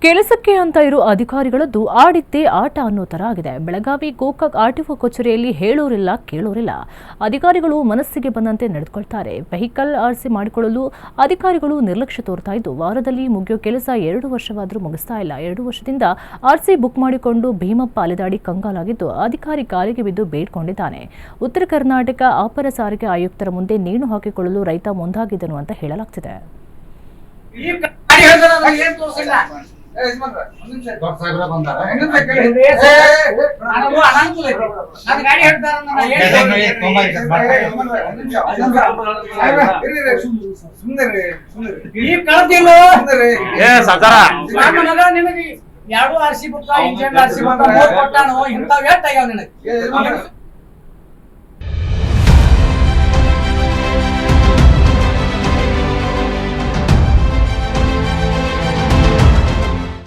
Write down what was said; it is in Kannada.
ಕೆಲಸಕ್ಕೆ ಅಂತ ಇರೋ ಅಧಿಕಾರಿಗಳದ್ದು ಆಡಿದ್ದೇ ಆಟ ಅನ್ನೋ ತರ ಆಗಿದೆ. ಬೆಳಗಾವಿ ಗೋಕಾಕ್ ಆರ್ಟಿಒ ಕಚೇರಿಯಲ್ಲಿ ಹೇಳೋರಿಲ್ಲ ಕೇಳೋರಿಲ್ಲ. ಅಧಿಕಾರಿಗಳು ಮನಸ್ಸಿಗೆ ಬಂದಂತೆ ನಡೆದುಕೊಳ್ತಾರೆ. ವೆಹಿಕಲ್ ಆರ್ಸಿ ಮಾಡಿಕೊಳ್ಳಲು ಅಧಿಕಾರಿಗಳು ನಿರ್ಲಕ್ಷ್ಯ ತೋರ್ತಾ ಇದ್ದು, ವಾರದಲ್ಲಿ ಮುಗಿಯೋ ಕೆಲಸ 2 ವರ್ಷವಾದರೂ ಮುಗಿಸ್ತಾ ಇಲ್ಲ. 2 ವರ್ಷದಿಂದ ಆರ್ಸಿ ಬುಕ್ ಮಾಡಿಕೊಂಡು ಭೀಮಪ್ಪ ಅಲೆದಾಡಿ ಕಂಗಾಲಾಗಿದ್ದು, ಅಧಿಕಾರಿ ಕಾಲಿಗೆ ಬಿದ್ದು ಬೇಡ್ಕೊಂಡಿದ್ದಾನೆ. ಉತ್ತರ ಕರ್ನಾಟಕ ಅಪರ ಸಾರಿಗೆ ಆಯುಕ್ತರ ಮುಂದೆ ನೇಣು ಹಾಕಿಕೊಳ್ಳಲು ರೈತ ಮುಂದಾಗಿದ್ದನು ಅಂತ ಹೇಳಲಾಗ್ತಿದೆ. ಎರಡು RC book engine RC book ಕೊಟ್ಟಾನು ಇಂಥವ್ ಎಷ್ಟಾಗ್ಯಾವ ನಿನಗೆ